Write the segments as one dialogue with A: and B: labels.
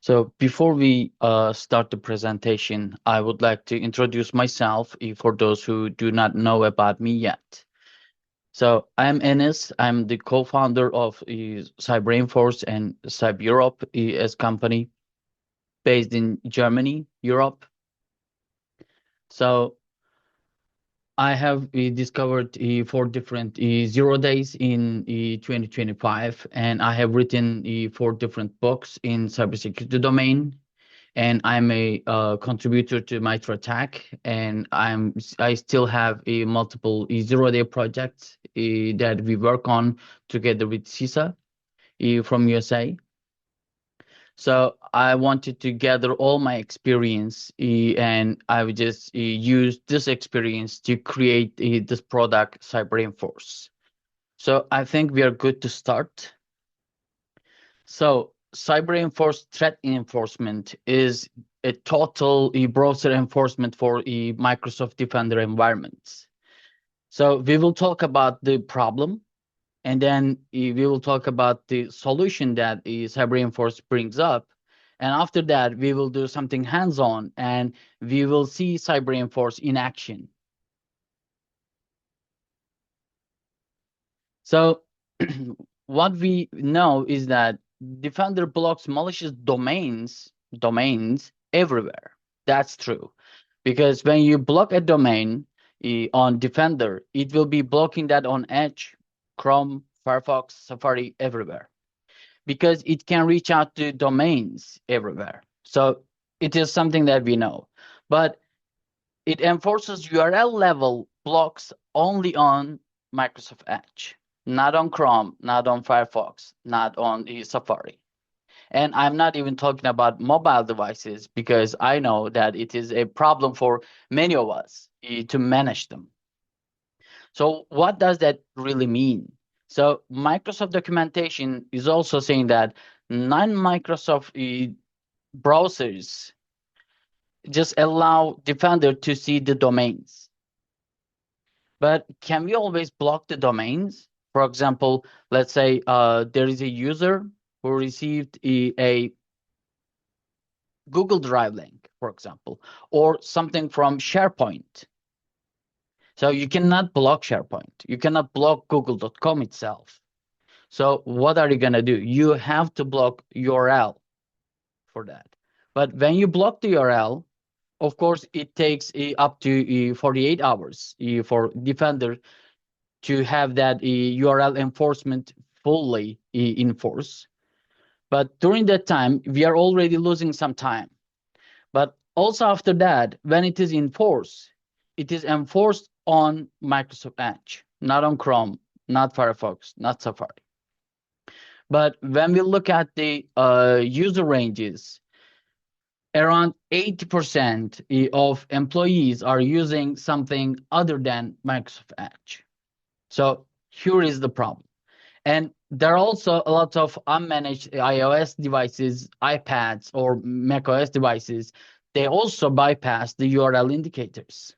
A: So before we start the presentation, I would like to introduce myself for those who do not know about me yet. So I'm Enes. I'm the co-founder of Cybereinforce and Cyber Europe as company based in Germany, Europe. So I have discovered four different zero days in 2025, and I have written four different books in cybersecurity domain. And I'm a contributor to Mitra Attack, and I still have a multiple zero-day projects that we work on together with CISA from USA. So I wanted to gather all my experience, and I would just use this experience to create this product, Cybereinforce. So I think we are good to start. So Cybereinforce Threat Enforcement is a total browser enforcement for Microsoft Defender environments. So we will talk about the problem, and then we will talk about the solution that Cybereinforce brings up. And after that, we will do something hands-on, and we will see Cybereinforce in action. So what we know is that Defender blocks malicious domains everywhere. That's true. Because when you block a domain on Defender, it will be blocking that on Edge, Chrome, Firefox, Safari, everywhere. Because it can reach out to domains everywhere. So it is something that we know. But it enforces URL level blocks only on Microsoft Edge, not on Chrome, not on Firefox, not on the Safari. And I'm not even talking about mobile devices because I know that it is a problem for many of us to manage them. So what does that really mean? So Microsoft documentation is also saying that non-Microsoft browsers just allow Defender to see the domains. But can we always block the domains? For example, let's say there is a user who received a Google Drive link, for example, or something from SharePoint. So you cannot block SharePoint. You cannot block google.com itself. So what are you going to do? You have to block URL for that. But when you block the URL, of course, it takes up to 48 hours for Defender to have that URL enforcement fully enforced. But during that time, we are already losing some time. But also after that, when it is enforced, it is enforced on Microsoft Edge, not on Chrome, not Firefox, not Safari. But when we look at the user ranges, around 80% of employees are using something other than Microsoft Edge. So here is the problem. And there are also a lot of unmanaged iOS devices, iPads, or macOS devices. They also bypass the URL indicators.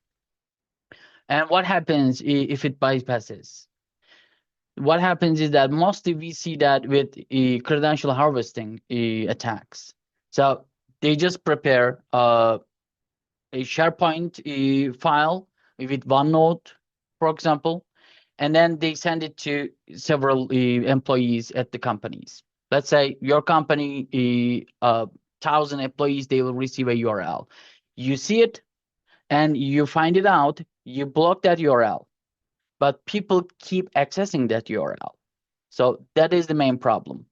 A: And what happens if it bypasses? What happens is that mostly we see that with credential harvesting attacks. So they just prepare a SharePoint file with OneNote, for example, and then they send it to several employees at the companies. Let's say your company, 1,000 employees, they will receive a URL. You see it and you find it out, you block that URL, but people keep accessing that URL. So that is the main problem.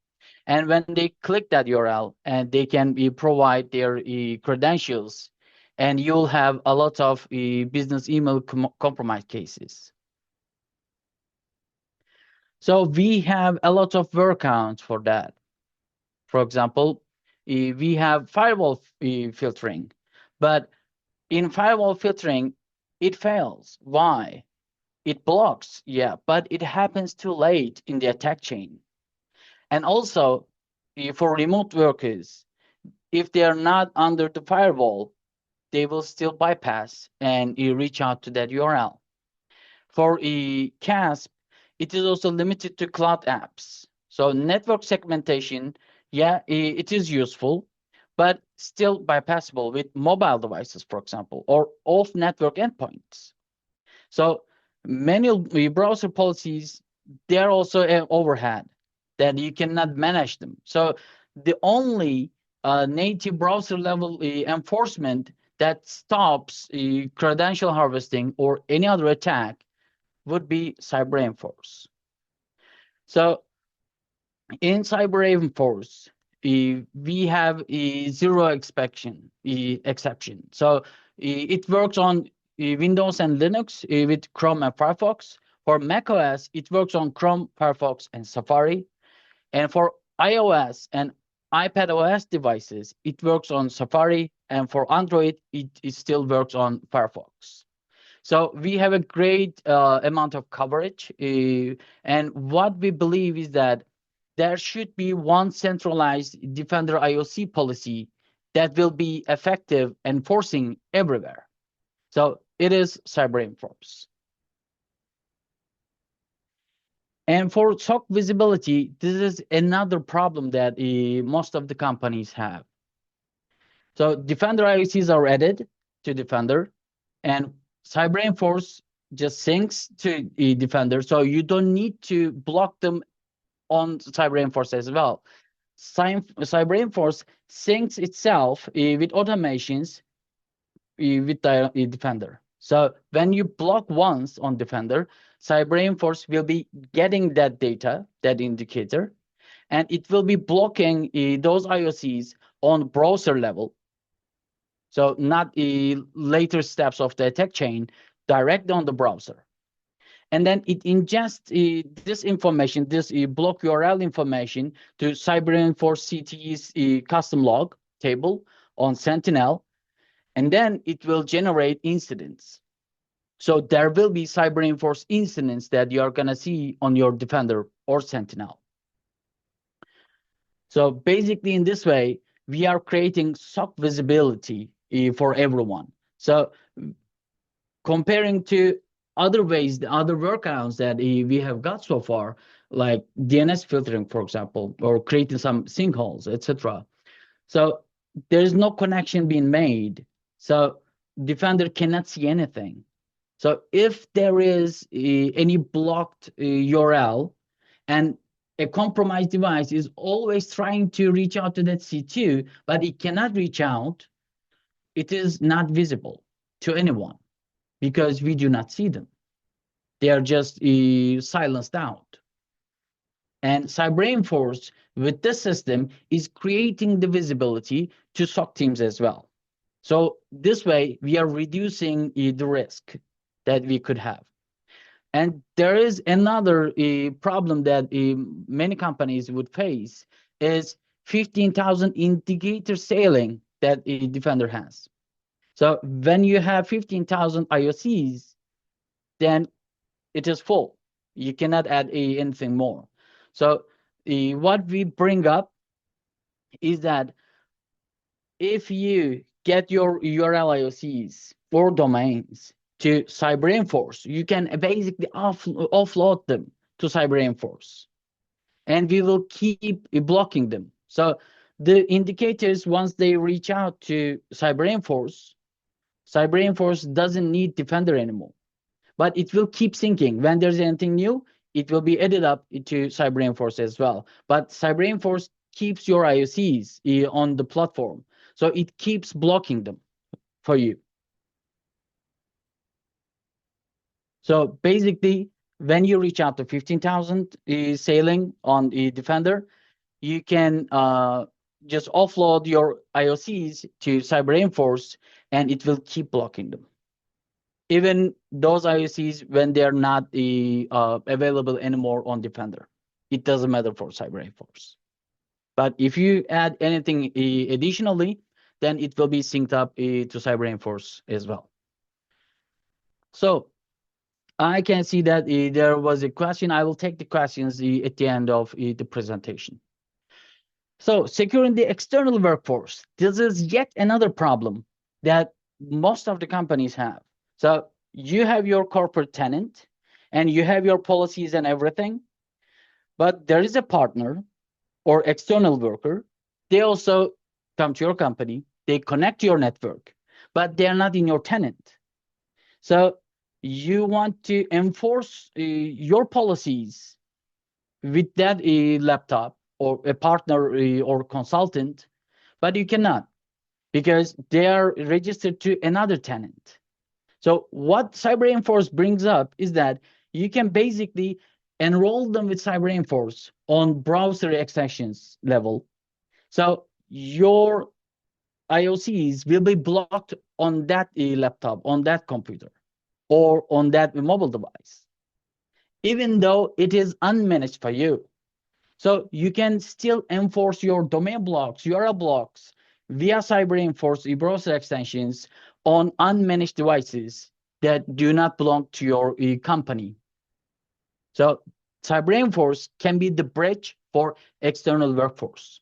A: And when they click that URL and they can provide their credentials, and you'll have a lot of business email compromise cases. So we have a lot of workarounds for that. For example, we have firewall filtering, but in firewall filtering, it fails. Why? It blocks, yeah, but it happens too late in the attack chain. And also, for remote workers, if they are not under the firewall, they will still bypass and reach out to that URL. For CASP, it is also limited to cloud apps. So network segmentation, yeah, it is useful, but still bypassable with mobile devices, for example, or off-network endpoints. So many browser policies, they're also an overhead that you cannot manage them. So the only native browser level enforcement that stops credential harvesting or any other attack would be Cybereinforce. So in Cybereinforce, we have a zero exception. So it works on Windows and Linux with Chrome and Firefox. For macOS, it works on Chrome, Firefox, and Safari. And for iOS and iPadOS devices, it works on Safari. And for Android, it still works on Firefox. So we have a great amount of coverage. And what we believe is that there should be one centralized Defender IOC policy that will be effective enforcing everywhere. So it is Cybereinforce. And for SOC visibility, this is another problem that most of the companies have. So Defender IOCs are added to Defender, and Cybereinforce just syncs to Defender, so you don't need to block them on Cybereinforce as well. Cybereinforce syncs itself with automations with the Defender. So when you block once on Defender, Cybereinforce will be getting that data, that indicator, and it will be blocking those IOCs on browser level. So not later steps of the attack chain, direct on the browser. And then it ingests this information, this block URL information to Cybereinforce CTE's custom log table on Sentinel, and then it will generate incidents. So there will be Cybereinforce incidents that you're going to see on your Defender or Sentinel. So basically in this way, we are creating SOC visibility for everyone. So comparing to other ways, the other workarounds that we have got so far, like DNS filtering, for example, or creating some sinkholes, etc. So there's no connection being made. So Defender cannot see anything. So if there is any blocked URL and a compromised device is always trying to reach out to that C2, but it cannot reach out, it is not visible to anyone because we do not see them. They are just silenced out. And Cybereinforce with this system is creating the visibility to SOC teams as well. So this way, we are reducing the risk that we could have. And there is another problem that many companies would face is 15,000 indicator sailing that a Defender has. So when you have 15,000 IOCs, then it is full. You cannot add anything more. So what we bring up is that if you get your URL IOCs or domains to Cybereinforce, you can basically offload them to Cybereinforce, and we will keep blocking them. So the indicators, once they reach out to Cybereinforce, Cybereinforce doesn't need Defender anymore, but it will keep syncing. When there's anything new, it will be added up to Cybereinforce as well. But Cybereinforce keeps your IOCs on the platform, so it keeps blocking them for you. So basically, when you reach out to 15,000 sailing on the Defender, you can just offload your IOCs to Cybereinforce, and it will keep blocking them. Even those IOCs, when they're not available anymore on Defender, it doesn't matter for Cybereinforce. But if you add anything additionally, then it will be synced up to Cybereinforce as well. So I can see that there was a question. I will take the questions at the end of the presentation. So securing the external workforce. This is yet another problem that most of the companies have. So you have your corporate tenant and you have your policies and everything, but there is a partner or external worker. They also come to your company, they connect to your network, but they're not in your tenant. So you want to enforce your policies with that laptop or a partner or consultant, but you cannot because they are registered to another tenant. So what Cybereinforce brings up is that you can basically enroll them with Cybereinforce on browser extensions level. So your IOCs will be blocked on that laptop, on that computer, or on that mobile device, even though it is unmanaged by you. So you can still enforce your domain blocks, URL blocks via Cybereinforce browser extensions on unmanaged devices that do not belong to your company. So Cybereinforce can be the bridge for external workforce.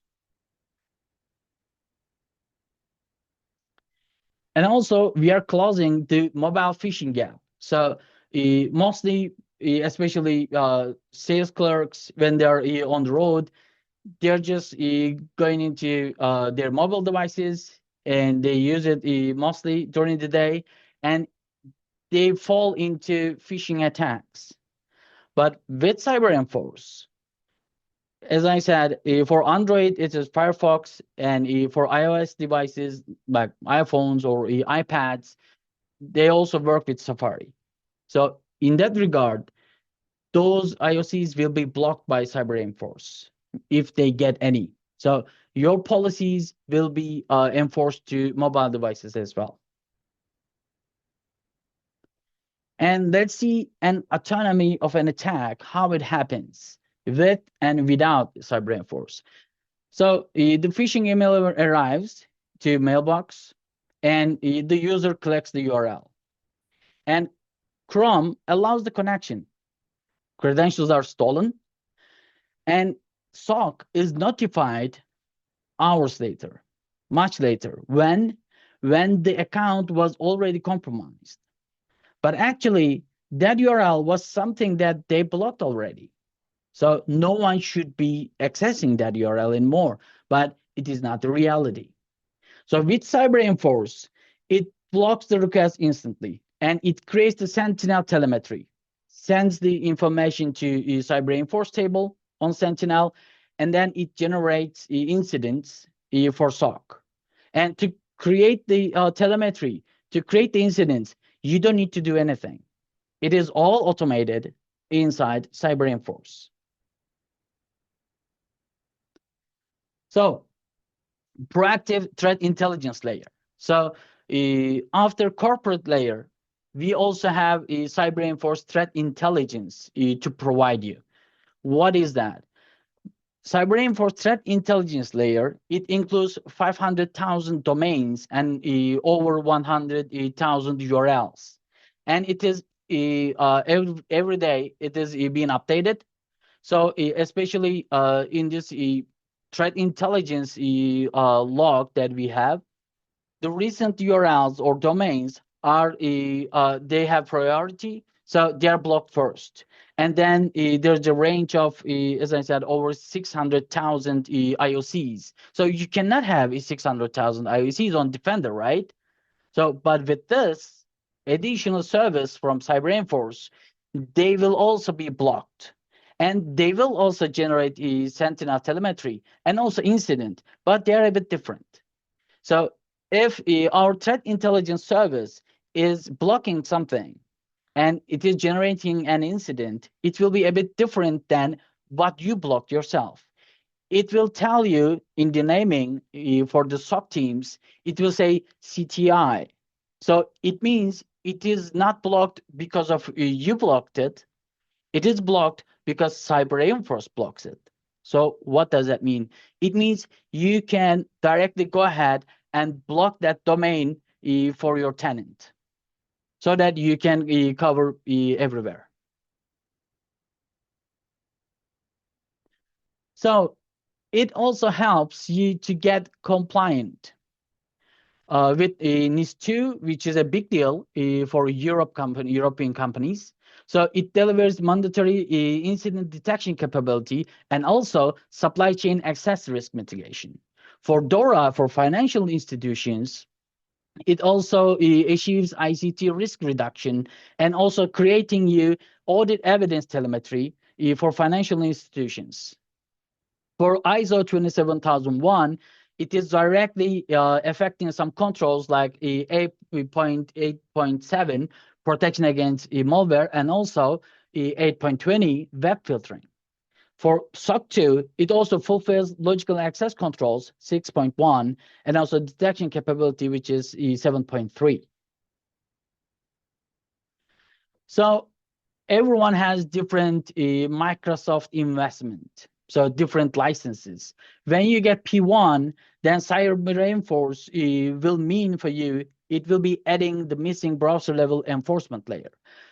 A: And also, we are closing the mobile phishing gap. So mostly, especially sales clerks, when they're on the road, they're just going into their mobile devices and they use it mostly during the day, and they fall into phishing attacks. But with Cybereinforce, as I said, for Android, it is Firefox, and for iOS devices like iPhones or iPads, they also work with Safari. So in that regard, those IOCs will be blocked by Cybereinforce if they get any. So your policies will be enforced to mobile devices as well. And let's see an autonomy of an attack, how it happens with and without Cybereinforce. So the phishing email arrives to mailbox, and the user collects the URL. And Chrome allows the connection. Credentials are stolen, and SOC is notified hours later, much later, when the account was already compromised. But actually, that URL was something that they blocked already. So no one should be accessing that URL anymore, but it is not the reality. So with Cybereinforce, it blocks the request instantly, and it creates the Sentinel telemetry, sends the information to a Cybereinforce table on Sentinel, and then it generates incidents for SOC. And to create the telemetry, to create the incidents, you don't need to do anything. It is all automated inside Cybereinforce. So proactive threat intelligence layer. So after corporate layer, we also have a Cybereinforce threat intelligence to provide you. What is that? Cybereinforce threat intelligence layer, it includes 500,000 domains and over 100,000 URLs. And it is every day, it is being updated. So especially in this threat intelligence log that we have, the recent URLs or domains are they have priority, so they are blocked first. And then there's a range of, as I said, over 600,000 IOCs. So you cannot have 600,000 IOCs on Defender, right? So, but with this additional service from Cybereinforce, they will also be blocked. And they will also generate a Sentinel telemetry and also incident, but they're a bit different. So if our threat intelligence service is blocking something and it is generating an incident, it will be a bit different than what you blocked yourself. It will tell you in the naming for the SOC teams, it will say CTI. So it means it is not blocked because of you blocked it. It is blocked because Cybereinforce blocks it. So what does that mean? It means you can directly go ahead and block that domain for your tenant so that you can cover everywhere. So it also helps you to get compliant with NIS2, which is a big deal for European companies. So it delivers mandatory incident detection capability and also supply chain access risk mitigation. For DORA, for financial institutions, it also achieves ICT risk reduction and also creating you audit evidence telemetry for financial institutions. For ISO 27001, it is directly affecting some controls like 8.8.7 protection against malware and also 8.20 web filtering. For SOC 2, it also fulfills logical access controls 6.1 and also detection capability, which is 7.3. So everyone has different Microsoft investment, so different licenses. When you get P1, then Cybereinforce will mean for you, it will be adding the missing browser level enforcement layer.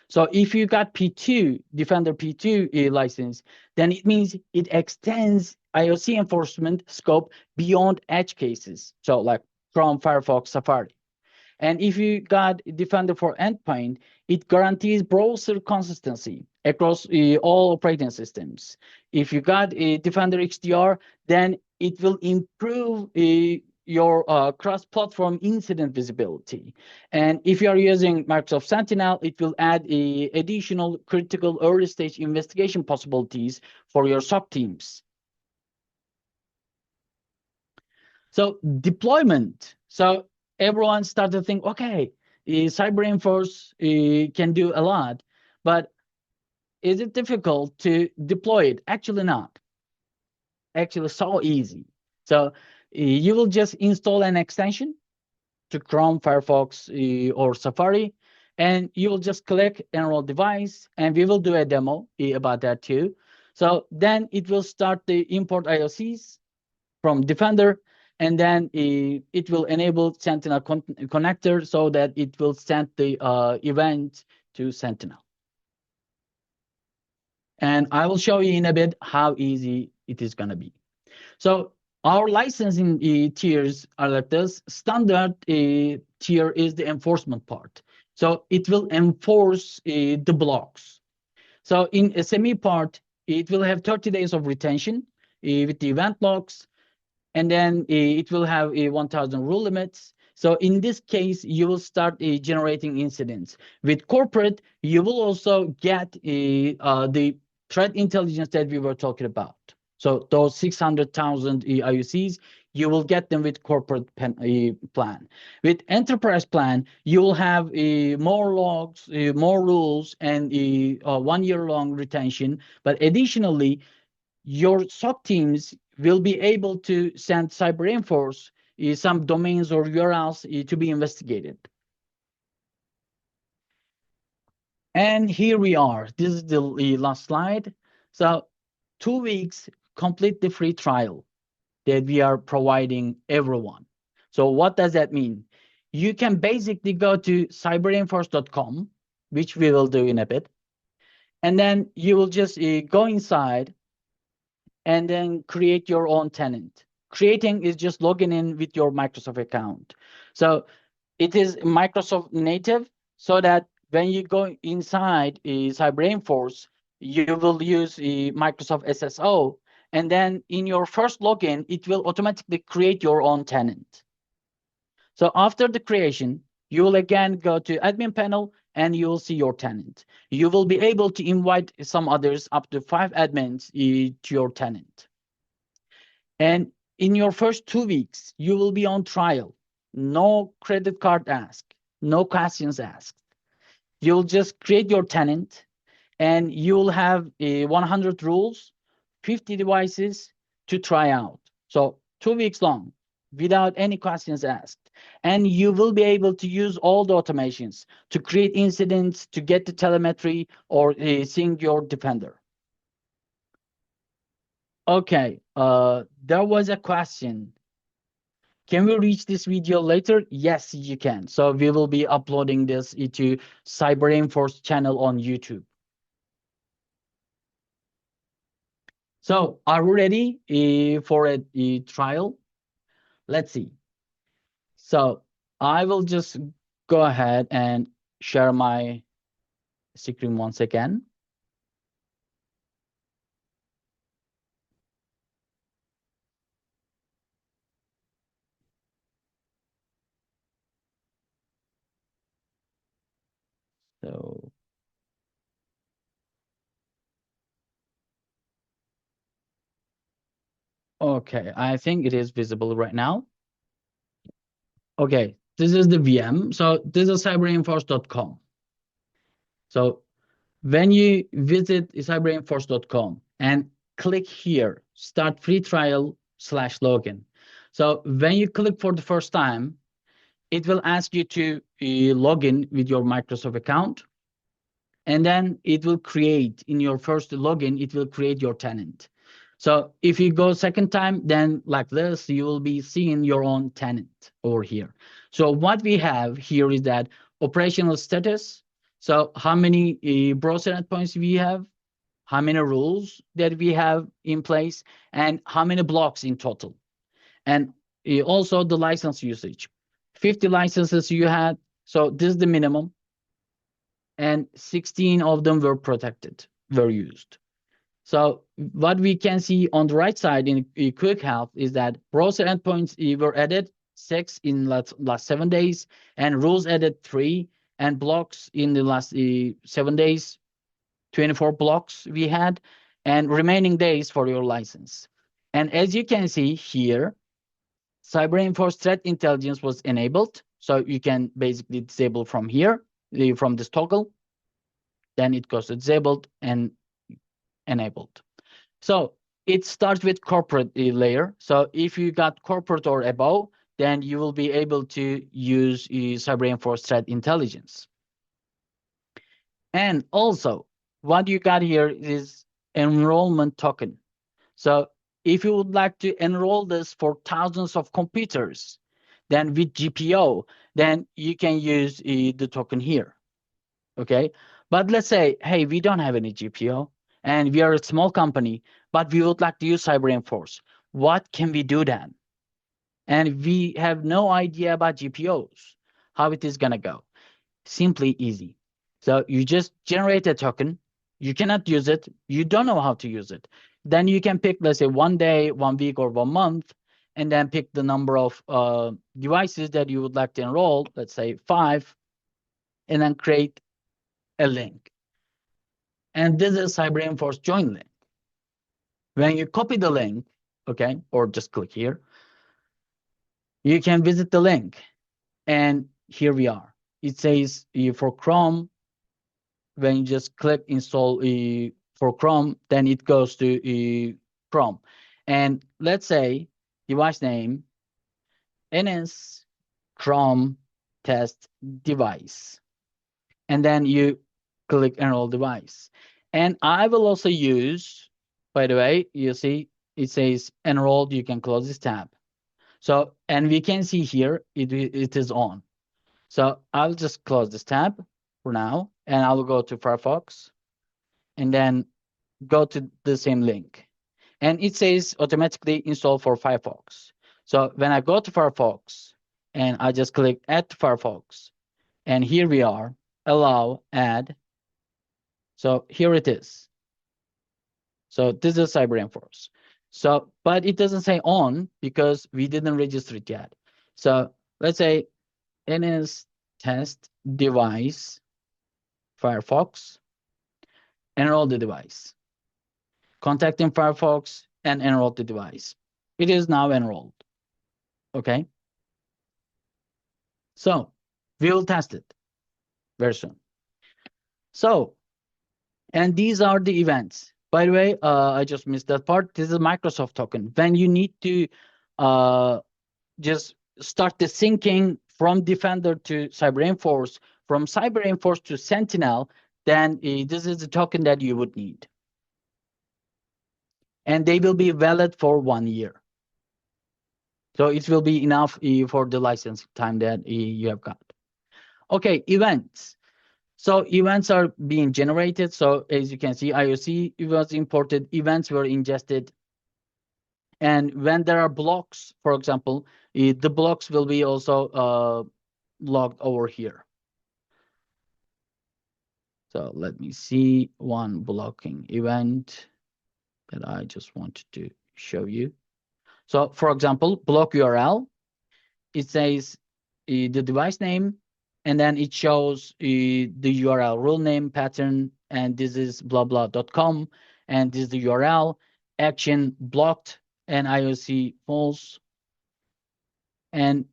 A: So if you got P2, Defender P2 license, then it means it extends IOC enforcement scope beyond edge cases. So like Chrome, Firefox, Safari. And if you got Defender for Endpoint, it guarantees browser consistency across all operating systems. If you got a Defender XDR, then it will improve your cross-platform incident visibility. And if you are using Microsoft Sentinel, it will add additional critical early-stage investigation possibilities for your SOC teams. So deployment. So everyone started to think, okay, Cybereinforce can do a lot, but is it difficult to deploy it? Actually not. Actually so easy. So you will just install an extension to Chrome, Firefox, or Safari, and you will just click enroll device, and we will do a demo about that too. So then it will start the import IOCs from Defender, and then it will enable Sentinel connector so that it will send the event to Sentinel. And I will show you in a bit how easy it is going to be. So our licensing tiers are like this. Standard tier is the enforcement part. So it will enforce the blocks. So in SME part, it will have 30 days of retention with the event logs, and then it will have a 1,000 rule limits. So in this case, you will start generating incidents. With corporate, you will also get the threat intelligence that we were talking about. So those 600,000 IUCs, you will get them with corporate plan. With enterprise plan, you will have more logs, more rules, and 1 year long retention. But additionally, your SOC teams will be able to send Cybereinforce some domains or URLs to be investigated. And here we are. This is the last slide. So 2 weeks, complete the free trial that we are providing everyone. So what does that mean? You can basically go to cybereinforce.com, which we will do in a bit. And then you will just go inside and then create your own tenant. Creating is just logging in with your Microsoft account. So it is Microsoft native, so that when you go inside Cybereinforce, you will use Microsoft SSO, and then in your first login, it will automatically create your own tenant. So after the creation, you will again go to admin panel and you will see your tenant. You will be able to invite some others, up to 5 admins to your tenant. And in your first 2 weeks, you will be on trial. No credit card asked, no questions asked. You'll just create your tenant and you'll have 100 rules, 50 devices to try out. So 2 weeks long, without any questions asked. And you will be able to use all the automations to create incidents, to get the telemetry, or sync your Defender. Okay, there was a question. Can we reach this video later? Yes, you can. So we will be uploading this into Cybereinforce channel on YouTube. So are we ready for a trial? Let's see. So I will just go ahead and share my screen once again. So, okay, I think it is visible right now. Okay, this is the VM. So this is cybereinforce.com. So when you visit cybereinforce.com and click here, start free trial /login. So when you click for the first time, it will ask you to log in with your Microsoft account. And then it will create, in your first login, it will create your tenant. So if you go second time, then like this, you will be seeing your own tenant over here. So what we have here is that operational status. So how many browser endpoints we have, how many rules that we have in place, and how many blocks in total. And also the license usage. 50 licenses you had, so this is the minimum. And 16 of them were protected, were used. So what we can see on the right side in quick help is that browser endpoints were added 6 in last 7 days, and rules added 3, and blocks in the last 7 days, 24 blocks we had, and remaining days for your license. And as you can see here, Cybereinforce Threat Intelligence was enabled. So you can basically disable from here, from this toggle. Then it goes to disabled and enabled. So it starts with corporate layer. So if you got corporate or above, then you will be able to use Cybereinforce Threat Intelligence. And also, what you got here is enrollment token. So if you would like to enroll this for thousands of computers, then with GPO, then you can use the token here. Okay, but let's say, hey, we don't have any GPO and we are a small company, but we would like to use Cybereinforce. What can we do then? And we have no idea about GPOs, how it is going to go. Simply easy. So you just generate a token. You cannot use it. You don't know how to use it. Then you can pick, let's say, 1 day, 1 week, or 1 month, and then pick the number of devices that you would like to enroll, let's say 5, and then create a link. And this is Cybereinforce join link. When you copy the link, okay, or just click here, you can visit the link. And here we are. It says for Chrome, when you just click install for Chrome, then it goes to Chrome. And let's say device name, NS Chrome test device. And then you click enroll device. And I will also use, by the way, you see, it says enrolled, you can close this tab. So, and we can see here, it is on. So I'll just close this tab for now, and I'll go to Firefox, and then go to the same link. And it says automatically install for Firefox. So when I go to Firefox, and I just click add to Firefox, and here we are, allow, add. So here it is. So this is Cybereinforce. So, but it doesn't say on because we didn't register it yet. So let's say NS test device Firefox, enroll the device. Contacting Firefox and enroll the device. It is now enrolled. Okay. So we will test it very soon. So, and these are the events. By the way, I just missed that part. This is a Microsoft token. When you need to just start the syncing from Defender to Cybereinforce, from Cybereinforce to Sentinel, then this is the token that you would need. And they will be valid for 1 year. So it will be enough for the license time that you have got. Okay, events. So events are being generated. So as you can see, IOC was imported, events were ingested. And when there are blocks, for example, the blocks will be also logged over here. So let me see one blocking event that I just wanted to show you. So for example, block URL, it says the device name, and then it shows the URL rule name pattern, and this is blah blah.com, and this is the URL action blocked and IOC false, and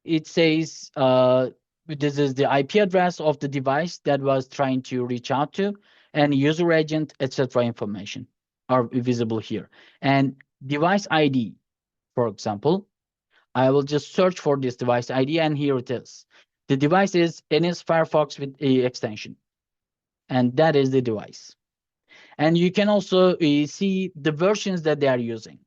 A: it says this is the IP address of the device that was trying to reach out to, and user agent, etc. information are visible here, and device ID, for example. I will just search for this device ID, and here it is. The device is Firefox with a extension, and that is the device. And you can also see the versions that they are using.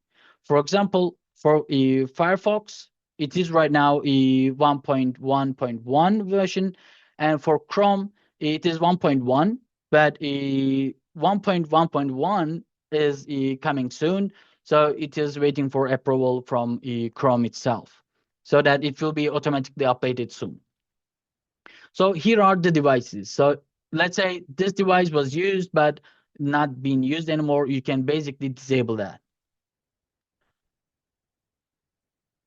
A: For example, for Firefox, it is right now a 1.1.1 version, and for Chrome, it is 1.1, but 1.1.1 is coming soon, so it is waiting for approval from Chrome itself, so that it will be automatically updated soon. So here are the devices. So let's say this device was used, but not being used anymore. You can basically disable that.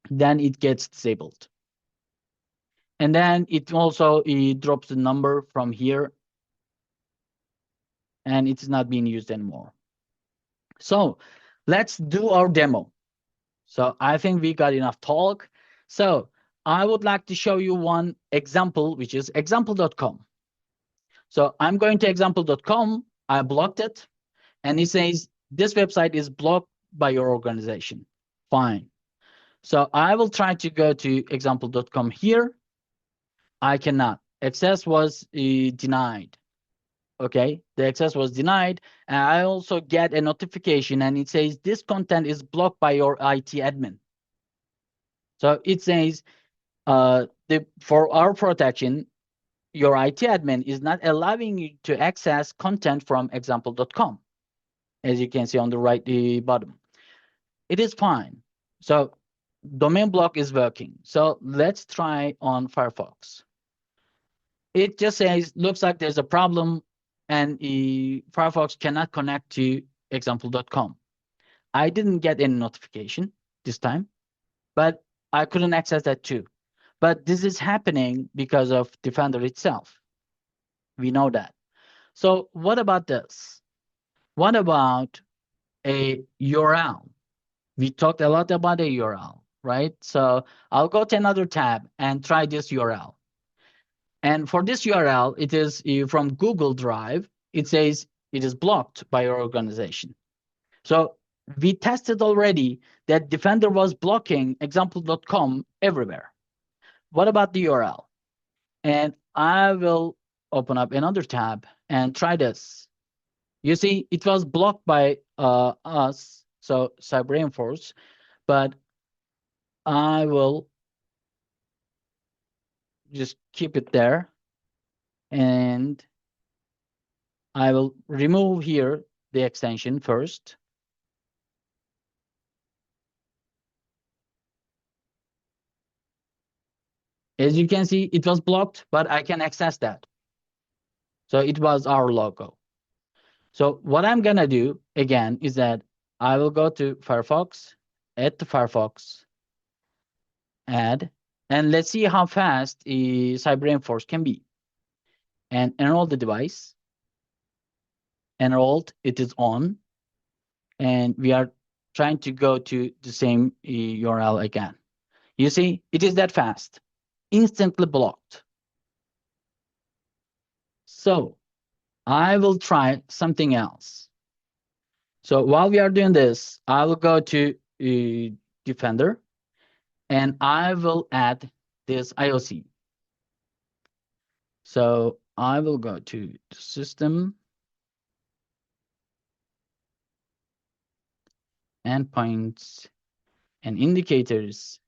A: Then it gets disabled. And then it also drops the number from here, and it's not being used anymore. So let's do our demo. So I think we got enough talk. So I would like to show you one example, which is example.com. So I'm going to example.com. I blocked it, and it says this website is blocked by your organization. Fine. So I will try to go to example.com here. I cannot. Access was denied. Okay, the access was denied. And I also get a notification, and it says this content is blocked by your IT admin. So it says for our protection, your IT admin is not allowing you to access content from example.com, as you can see on the right bottom. It is fine. So domain block is working. So let's try on Firefox. It just says, looks like there's a problem, and Firefox cannot connect to example.com. I didn't get any notification this time, but I couldn't access that too. But this is happening because of Defender itself. We know that. So what about this? What about a URL? We talked a lot about a URL, right? So I'll go to another tab and try this URL. And for this URL, it is from Google Drive. It says it is blocked by your organization. So we tested already that Defender was blocking example.com everywhere. What about the URL? And I will open up another tab and try this. You see, it was blocked by us, so Cybereinforce, but I will just keep it there, and I will remove here the extension first. As you can see, it was blocked, but I can access that. So it was our logo. So what I'm gonna do again is that I will go to Firefox, add to Firefox, add, and let's see how fast Cybereinforce can be. And enroll the device. Enrolled, it is on, and we are trying to go to the same URL again. You see, it is that fast, instantly blocked. So I will try something else. So while we are doing this, I will go to Defender, and I will add this IOC. So I will go to the system, endpoints, and indicators.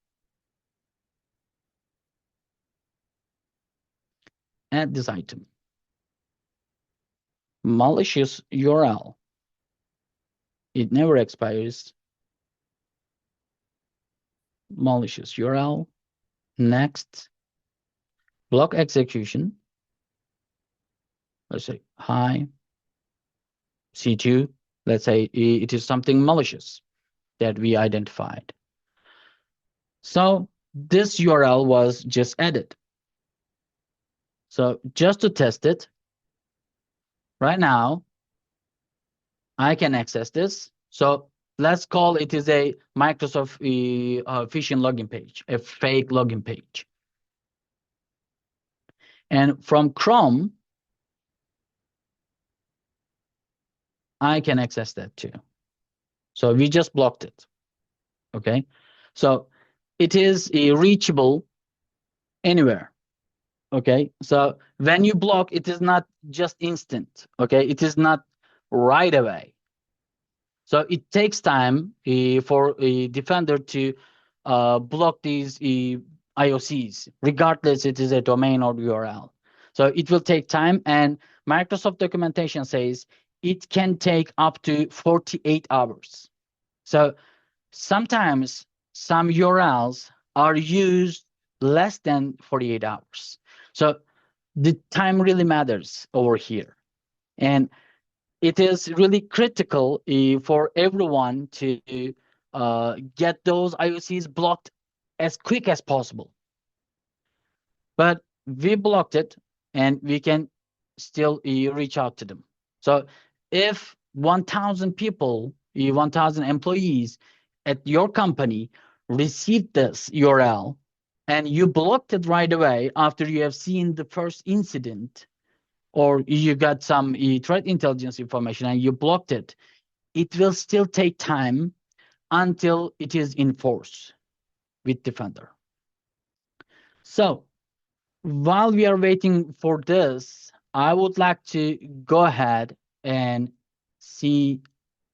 A: Add this item. Malicious URL. It never expires. Malicious URL. Next. Block execution. Let's say hi. C2. Let's say it is something malicious that we identified. So this URL was just added. So just to test it, right now, I can access this. So let's call it is a Microsoft phishing login page, a fake login page. And from Chrome, I can access that too. So we just blocked it. Okay. So it is reachable anywhere. Okay. So when you block, it is not just instant. Okay. It is not right away. So it takes time for a defender to block these IOCs, regardless it is a domain or URL. So it will take time, and Microsoft documentation says it can take up to 48 hours. So sometimes some URLs are used less than 48 hours. So the time really matters over here. And it is really critical for everyone to get those IOCs blocked as quick as possible. But we blocked it, and we can still reach out to them. So if 1,000 people, 1,000 employees at your company received this URL, and you blocked it right away after you have seen the first incident, or you got some threat intelligence information and you blocked it, it will still take time until it is enforced with Defender. So while we are waiting for this, I would like to go ahead and see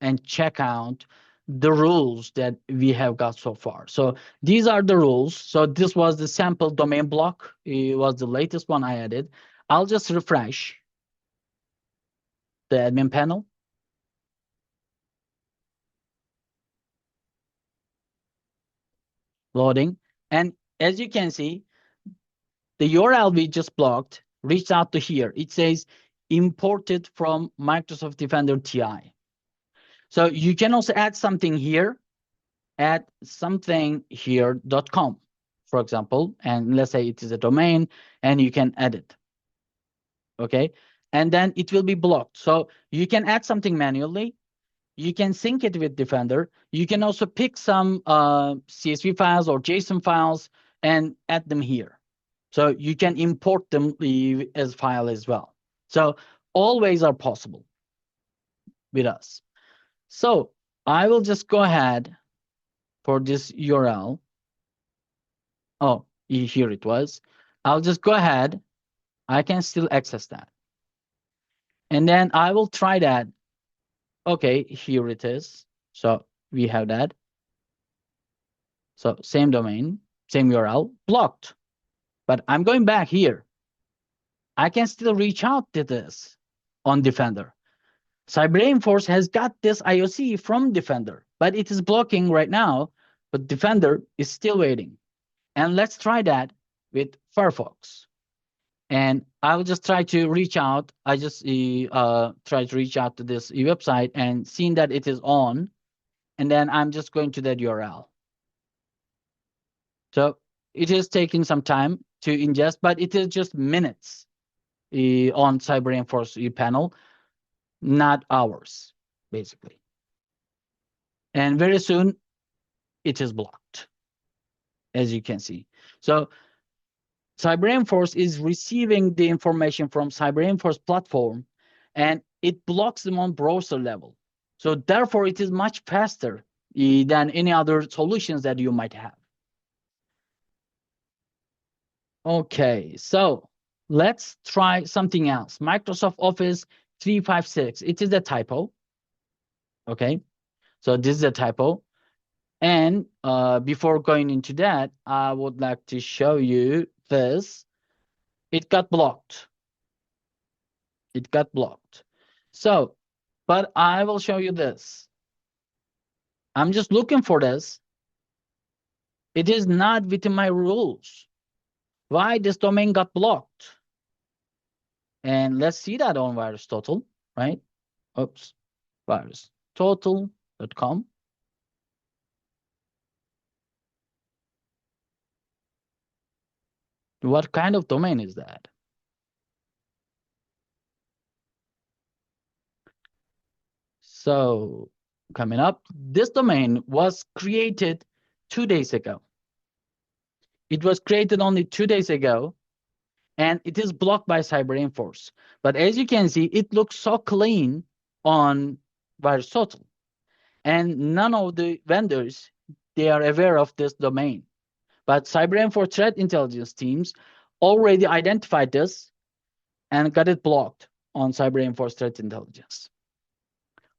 A: and check out the rules that we have got so far. So these are the rules. So this was the sample domain block. It was the latest one I added. I'll just refresh the admin panel. Loading. And as you can see, the URL we just blocked reached out to here. It says imported from Microsoft Defender TI. So you can also add something here, add something here.com, for example, and let's say it is a domain and you can add it. Okay. And then it will be blocked. So you can add something manually. You can sync it with Defender. You can also pick some CSV files or JSON files and add them here. So you can import them as file as well. So all ways are possible with us. So I will just go ahead for this URL. Oh, here it was. I'll just go ahead. I can still access that. And then I will try that. Okay, here it is. So we have that. So same domain, same URL, blocked. But I'm going back here. I can still reach out to this on Defender. Cybereinforce has got this IOC from Defender, but it is blocking right now, but Defender is still waiting. And let's try that with Firefox. And I'll just try to reach out. I just try to reach out to this website and seeing that it is on. And then I'm just going to that URL. So it is taking some time to ingest, but it is just minutes on Cybereinforce panel, not hours, basically. And very soon, it is blocked, as you can see. So Cybereinforce is receiving the information from Cybereinforce platform, and it blocks them on browser level. So therefore, it is much faster than any other solutions that you might have. Okay, so let's try something else. Microsoft Office 356. It is a typo. Okay, so this is a typo. And before going into that, I would like to show you this. It got blocked. It got blocked. So, but I will show you this. I'm just looking for this. It is not within my rules. Why this domain got blocked? And let's see that on VirusTotal, right? Oops, virustotal.com. What kind of domain is that? So coming up, this domain was created 2 days ago. It was created only 2 days ago, and it is blocked by Cybereinforce. But as you can see, it looks so clean on VirusTotal. And none of the vendors, they are aware of this domain. But Cybereinforce threat intelligence teams already identified this and got it blocked on Cybereinforce threat intelligence.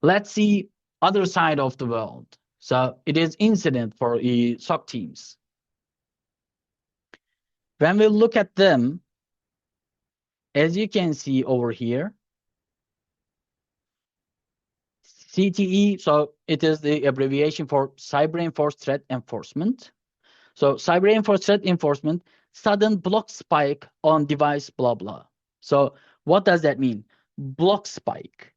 A: Let's see other side of the world. So it is incident for SOC teams. When we look at them, as you can see over here, CTE, so it is the abbreviation for Cybereinforce Threat Enforcement. So Cybereinforce Threat Enforcement, sudden block spike on device, blah, blah. So what does that mean? Block spike.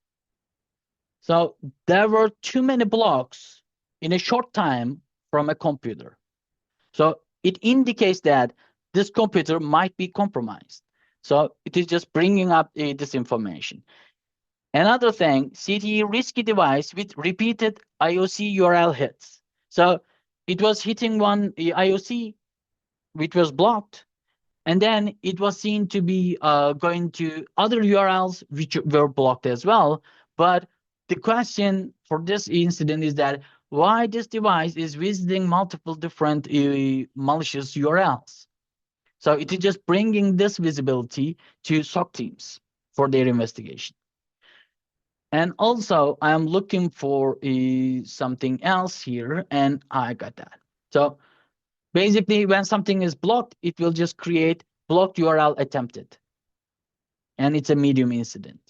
A: So there were too many blocks in a short time from a computer. So it indicates that this computer might be compromised. So it is just bringing up this information. Another thing, CTE risky device with repeated IOC URL hits. So it was hitting one IOC, which was blocked, and then it was seen to be going to other URLs which were blocked as well. But the question for this incident is that why this device is visiting multiple different malicious URLs. So it is just bringing this visibility to SOC teams for their investigation. And also, I'm looking for something else here, and I got that. So basically, when something is blocked, it will just create blocked URL attempted. And it's a medium incident.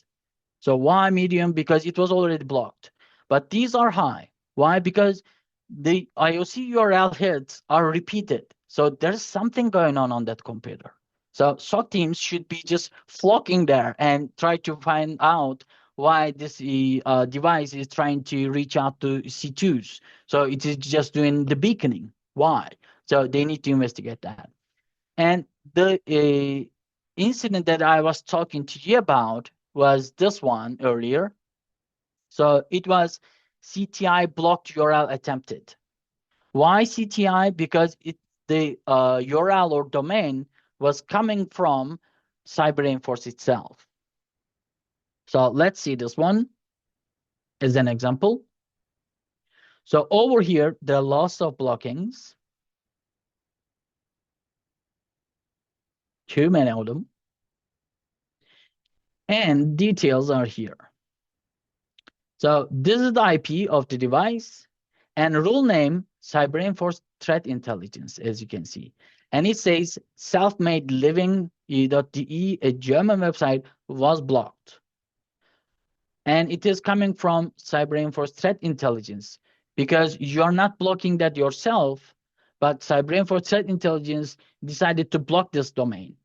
A: So why medium? Because it was already blocked. But these are high. Why? Because the IOC URL hits are repeated. So there's something going on that computer. So SOC teams should be just flocking there and try to find out why this device is trying to reach out to C2s. So it is just doing the beaconing. Why? So they need to investigate that. And the incident that I was talking to you about was this one earlier. So it was CTI blocked URL attempted. Why CTI? Because the URL or domain was coming from Cybereinforce itself. So let's see this one as an example. So over here, there are lots of blockings. Too many of them. And details are here. So this is the IP of the device and rule name Cybereinforce Threat Intelligence, as you can see. And it says self-made living.de, a German website, was blocked. And it is coming from Cybereinforce Threat Intelligence because you're not blocking that yourself, but Cybereinforce Threat Intelligence decided to block this domain.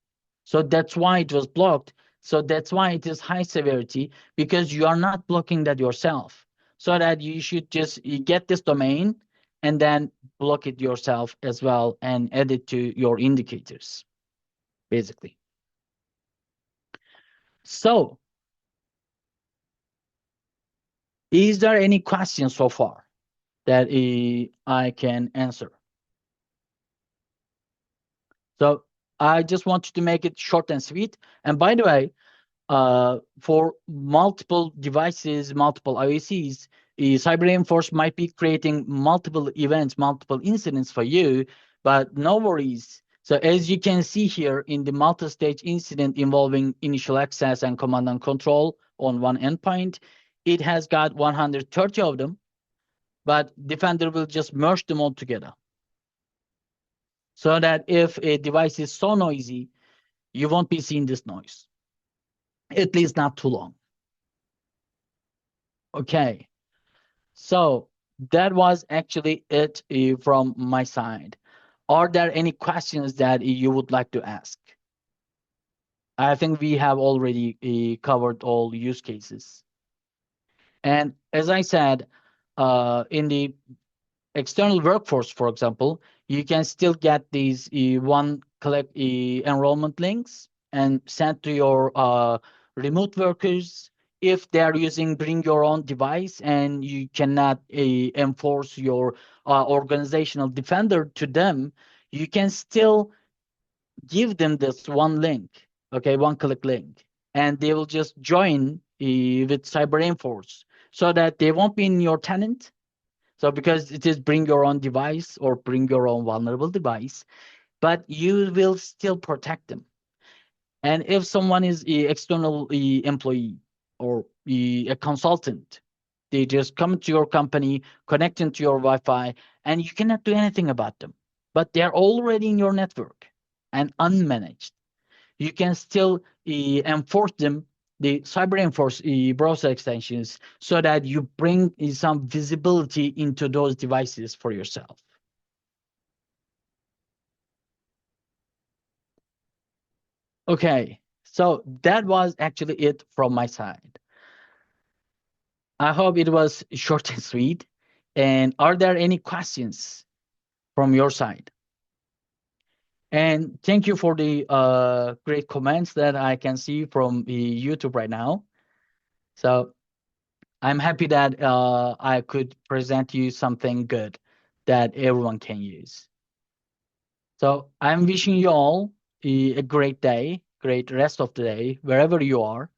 A: So that's why it was blocked. So that's why it is high severity, because you are not blocking that yourself. So that you should just get this domain and then block it yourself as well and add it to your indicators, basically. So, is there any questions so far that I can answer? So I just wanted to make it short and sweet. And by the way, for multiple devices, multiple IOCs, Cybereinforce might be creating multiple events, multiple incidents for you, but no worries. So as you can see here in the multi-stage incident involving initial access and command and control on one endpoint, it has got 130 of them, but Defender will just merge them all together. So that if a device is so noisy, you won't be seeing this noise. At least not too long. Okay, so that was actually it from my side. Are there any questions that you would like to ask? I think we have already covered all use cases. And as I said, in the external workforce, for example, you can still get these one-click enrollment links and send to your remote workers, if they are using bring your own device and you cannot enforce your organizational defender to them, you can still give them this one link, okay, one click link, and they will just join with Cybereinforce so that they won't be in your tenant. So because it is bring your own device or bring your own vulnerable device, but you will still protect them. And if someone is an external employee or a consultant, they just come to your company, connect into your Wi-Fi, and you cannot do anything about them. But they're already in your network and unmanaged. You can still enforce them, the Cybereinforce browser extensions, so that you bring some visibility into those devices for yourself. Okay, so that was actually it from my side. I hope it was short and sweet. And are there any questions from your side? And thank you for the great comments that I can see from YouTube right now. So I'm happy that I could present you something good that everyone can use. So I'm wishing you all a great day, great rest of the day, wherever you are,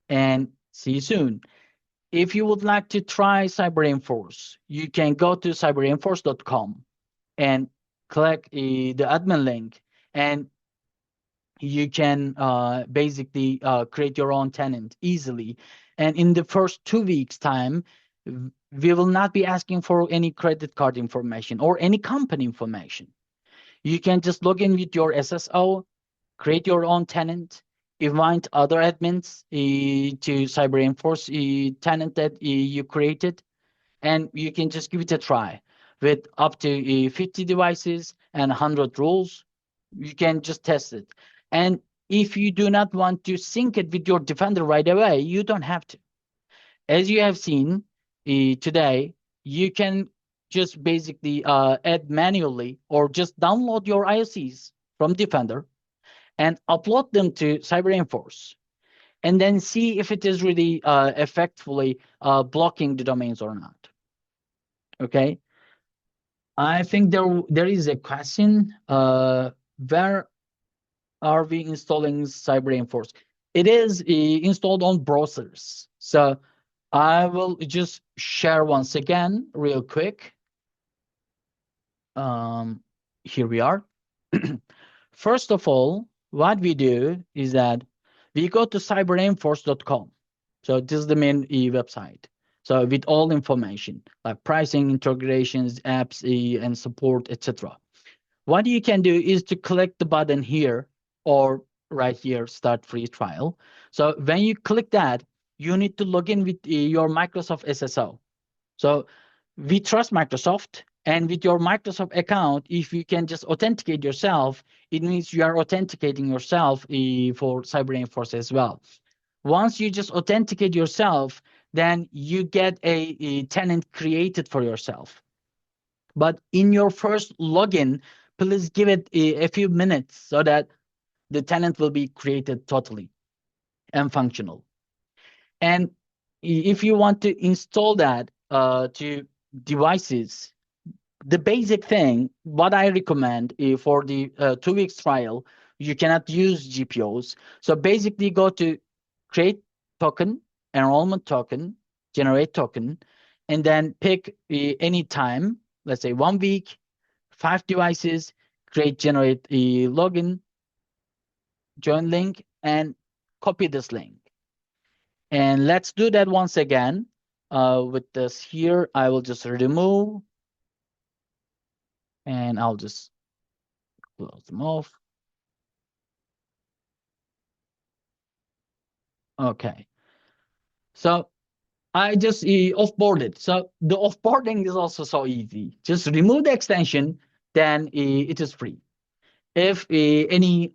A: and see you soon. If you would like to try Cybereinforce, you can go to cybereinforce.com and click the admin link, and you can basically create your own tenant easily. And in the first 2 weeks time, we will not be asking for any credit card information or any company information. You can just log in with your SSO, create your own tenant, invite other admins to Cybereinforce tenant that you created, and you can just give it a try with up to 50 devices and 100 rules. You can just test it. And if you do not want to sync it with your Defender right away, you don't have to. As you have seen today, you can just basically add manually or just download your IOCs from Defender and upload them to Cybereinforce, and then see if it is really effectively blocking the domains or not. Okay. I think there is a question. Where are we installing Cybereinforce? It is installed on browsers. So I will just share once again, real quick. Here we are. First of all, what we do is that we go to cybereinforce.com. So this is the main website. So with all information like pricing, integrations, apps, and support, etc. What you can do is to click the button here or right here, start free trial. So when you click that, you need to log in with your Microsoft SSO. So we trust Microsoft, and with your Microsoft account, if you can just authenticate yourself, it means you are authenticating yourself for Cybereinforce as well. Once you just authenticate yourself, then you get a tenant created for yourself. But in your first login, please give it a few minutes so that the tenant will be created totally and functional. And if you want to install that to devices, the basic thing, what I recommend for the 2 weeks trial, you cannot use GPOs. So basically go to create token, enrollment token, generate token, and then pick any time, let's say 1 week, 5 devices, create, generate a login, join link, and copy this link. And let's do that once again. With this here, I will just remove, and I'll just close them off. Okay. So I just offboarded. So the offboarding is also so easy. Just remove the extension, then it is free. If any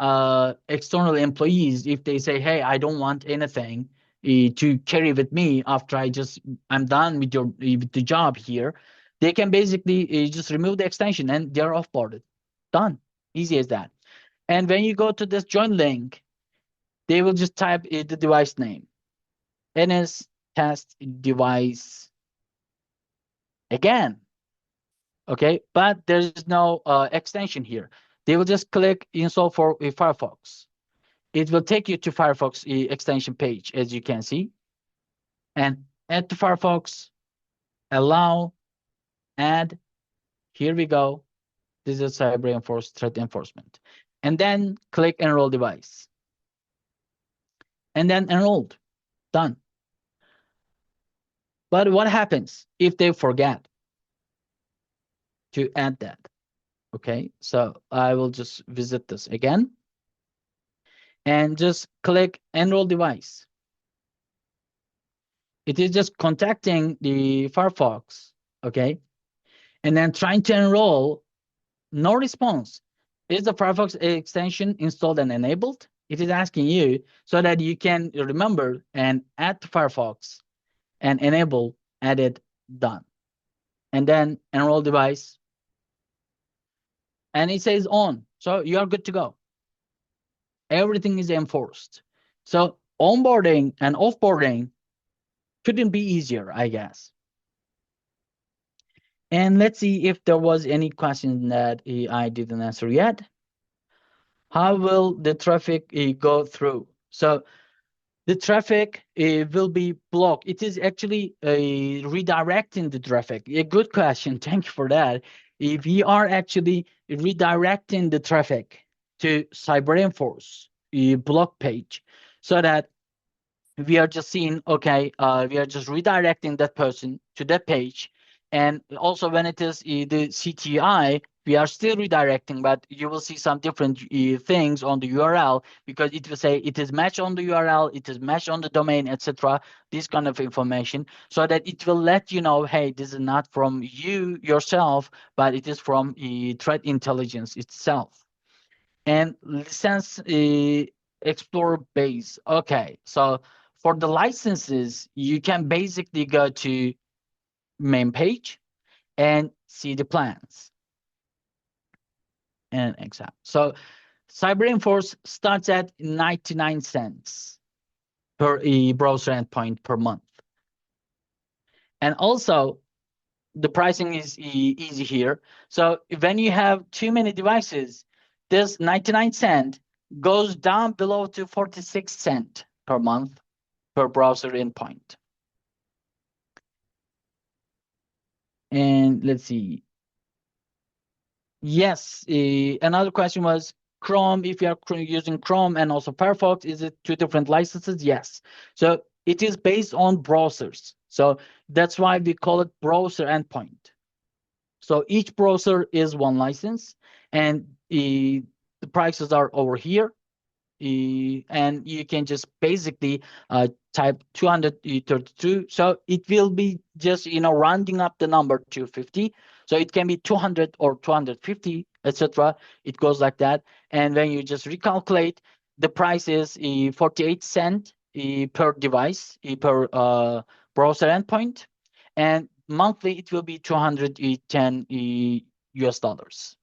A: external employees, if they say, hey, I don't want anything to carry with me after I'm done with with the job here, they can basically just remove the extension and they're offboarded. Done. Easy as that. And when you go to this join link, they will just type the device name. ns test device again. Okay, but there's no extension here. They will just click install for Firefox. It will take you to Firefox extension page, as you can see, and add to Firefox, allow, add. Here we go. This is Cybereinforce Threat Enforcement. And then click enroll device. And then enrolled. Done. But what happens if they forget to add that? Okay, so I will just visit this again and just click enroll device. It is just contacting the Firefox, okay, and then trying to enroll. No response. Is the Firefox extension installed and enabled? It is asking you so that you can remember and add to Firefox and enable, added, done. And then enroll device. And it says on. So you are good to go. Everything is enforced. So onboarding and offboarding couldn't be easier, I guess. And let's see if there was any question that I didn't answer yet. How will the traffic go through? So the traffic will be blocked. It is actually redirecting the traffic. A good question. Thank you for that. If we are actually redirecting the traffic to Cybereinforce block page, so that we are just seeing, okay, we are just redirecting that person to that page. And also when it is the CTI, we are still redirecting, but you will see some different things on the URL, because it will say it is matched on the URL, it is matched on the domain, etc. This kind of information, so that it will let you know, hey, this is not from you yourself, but it is from threat intelligence itself. And license Explorer base. Okay, so for the licenses, you can basically go to main page and see the plans and example. So Cybereinforce starts at 99 cents per browser endpoint per month. And also the pricing is easy here. So when you have too many devices, this 99 cent goes down below to 46 cent per month per browser endpoint. And let's see. Yes, another question was Chrome. If you are using Chrome and also Firefox, is it two different licenses? Yes. So it is based on browsers. So that's why we call it browser endpoint. So each browser is one license, and the prices are over here. And you can just basically type 232. So it will be just, rounding up the number to 50. So it can be 200 or 250, etc. It goes like that. And when you just recalculate, the price is 48 cent per device, per browser endpoint. And monthly, it will be 210 US dollars.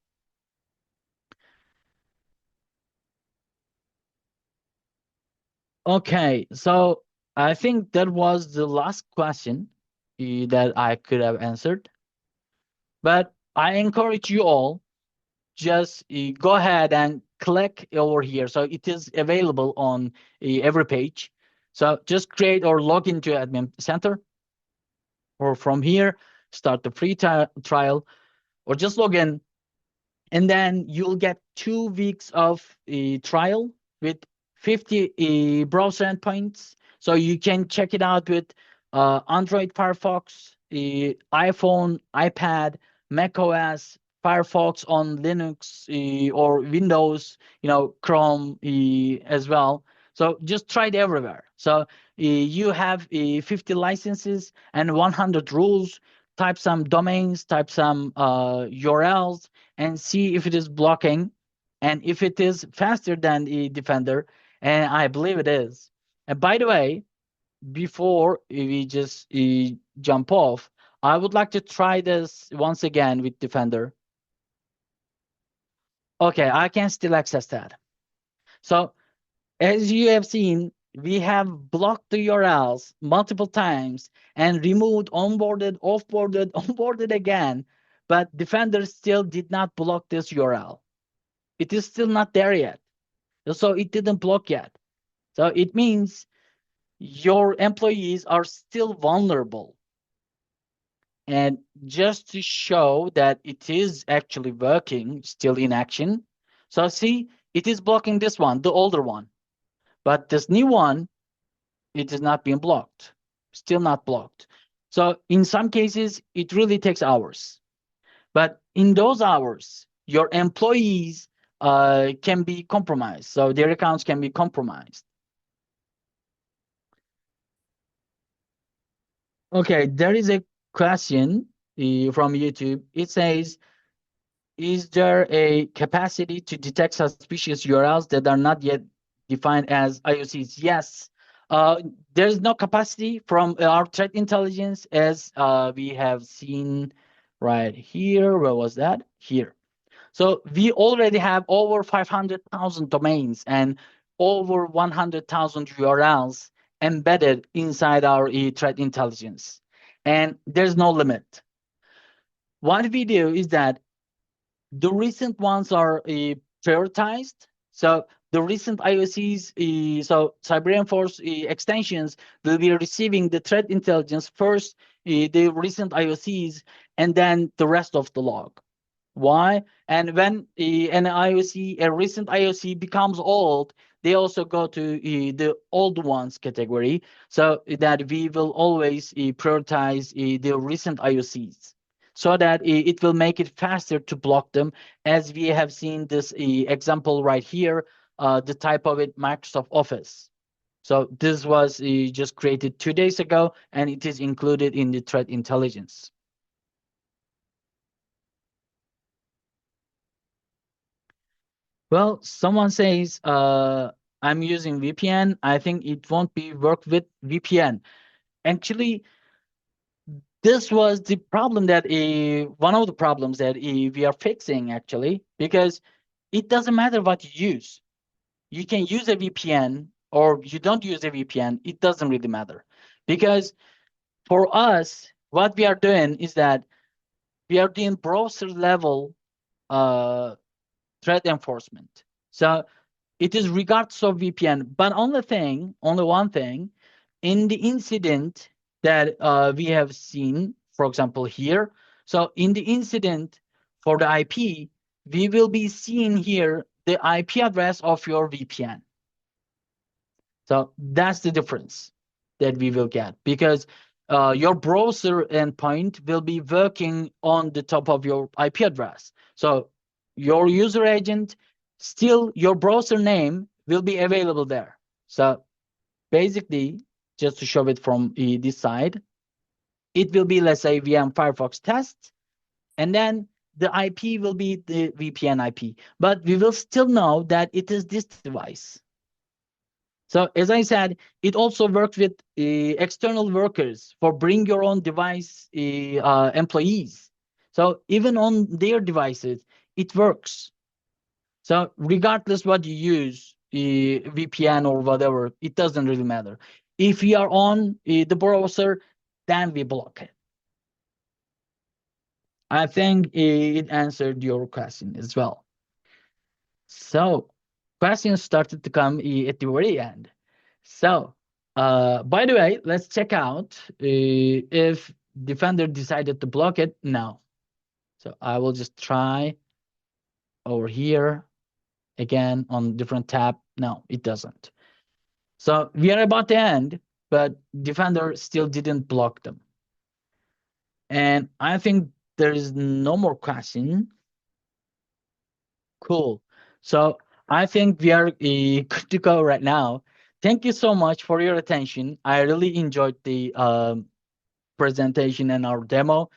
A: Okay, so I think that was the last question that I could have answered. But I encourage you all, just go ahead and click over here. So it is available on every page. So just create or log into Admin Center, or from here, start the free trial, or just log in. And then you'll get 2 weeks of trial with 50 browser endpoints. So you can check it out with Android Firefox, iPhone, iPad, macOS, Firefox on Linux or Windows, Chrome as well. So just try it everywhere. So you have 50 licenses and 100 rules. Type some domains, type some URLs, and see if it is blocking, and if it is faster than the Defender, and I believe it is. And by the way, before we just jump off, I would like to try this once again with Defender. Okay, I can still access that. So as you have seen, We have blocked the URLs multiple times and removed, onboarded, offboarded, onboarded again, but Defender still did not block this URL. It is still not there yet. So it didn't block yet. So it means your employees are still vulnerable. And just to show that it is actually working, still in action. So see, it is blocking this one, the older one. But this new one, it is not being blocked, still not blocked. So in some cases, it really takes hours. But in those hours, your employees can be compromised. So their accounts can be compromised. Okay, there is a question from YouTube. It says, is there a capacity to detect suspicious URLs that are not yet defined as IOCs? Yes. There's no capacity from our threat intelligence, as we have seen right here. Where was that? Here. So we already have over 500,000 domains and over 100,000 URLs embedded inside our threat intelligence. And there's no limit. What we do is that the recent ones are prioritized. So the recent IOCs, so Cybereinforce extensions will be receiving the threat intelligence first, the recent IOCs, and then the rest of the log. Why? And when an IOC, a recent IOC becomes old, they also go to the old ones category, so that we will always prioritize the recent IOCs, so that it will make it faster to block them, as we have seen this example right here, the type of it, Microsoft Office. So this was just created 2 days ago, and it is included in the threat intelligence. Well, someone says, I'm using VPN. I think it won't be work with VPN. Actually, this was the problem that one of the problems that we are fixing, actually, because it doesn't matter what you use. You can use a VPN or you don't use a VPN. It doesn't really matter, because for us, what we are doing is that we are doing browser level threat enforcement. So it is regardless of VPN, but only one thing, in the incident that we have seen, for example, here. So in the incident for the IP, we will be seeing here the IP address of your VPN. So that's the difference that we will get, because your browser endpoint will be working on the top of your IP address. So your user agent, still your browser name will be available there. So basically, just to show it from this side, it will be, let's say, VM Firefox test, and then the IP will be the VPN IP. But we will still know that it is this device. So as I said, it also works with external workers for bring your own device employees. So even on their devices, it works. So regardless what you use, VPN or whatever, it doesn't really matter. If we are on the browser, then we block it. I think it answered your question as well. So questions started to come at the very end. So by the way, let's check out if Defender decided to block it now. So I will just try over here again on different tab. No, it doesn't. So we are about to end, but Defender still didn't block them. And I think there is no more question. Cool. So I think we are good to go right now. Thank you so much for your attention. I really enjoyed the presentation and our demo.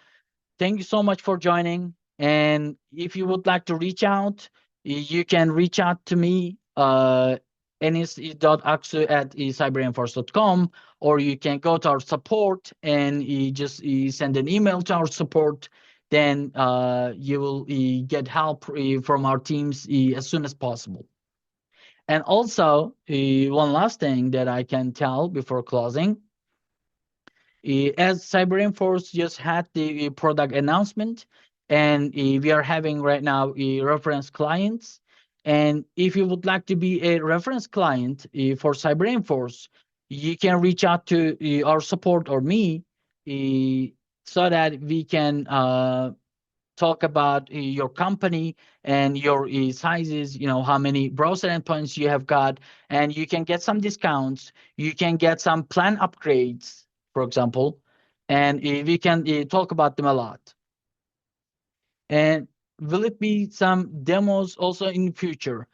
A: Thank you so much for joining. And if you would like to reach out, you can reach out to me, enis.aksu@cybereinforce.com, or you can go to our support and just send an email to our support. Then you will get help from our teams as soon as possible. And also, one last thing that I can tell before closing, as Cybereinforce just had the product announcement, and we are having right now reference clients. And if you would like to be a reference client for Cybereinforce, you can reach out to our support or me, so that we can talk about your company and your sizes, how many browser endpoints you have got, and you can get some discounts. You can get some plan upgrades, for example, and we can talk about them a lot. And will it be some demos also in the future?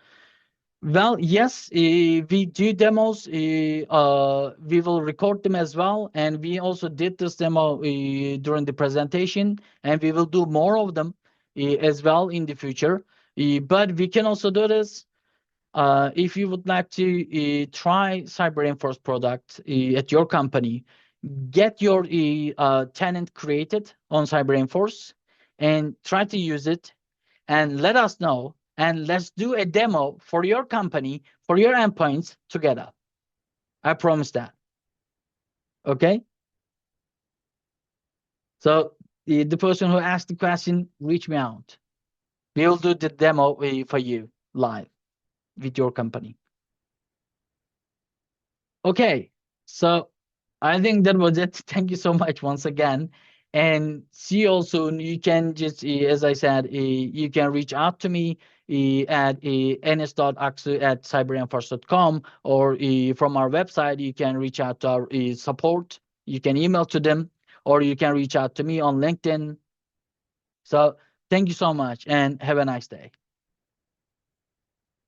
A: Well, yes, we do demos. We will record them as well, and we also did this demo during the presentation, and we will do more of them as well in the future. But we can also do this if you would like to try Cybereinforce product at your company. Get your tenant created on Cybereinforce and try to use it, and let us know, and let's do a demo for your company, for your endpoints together. I promise that. Okay? So the person who asked the question, reach me out. We will do the demo for you live with your company. Okay, so I think that was it. Thank you so much once again. And see you all soon. You can just, as I said, you can reach out to me at ns.aksu@cybereinforce.com, or from our website, you can reach out to our support. You can email to them, or you can reach out to me on LinkedIn. So thank you so much, and have a nice day.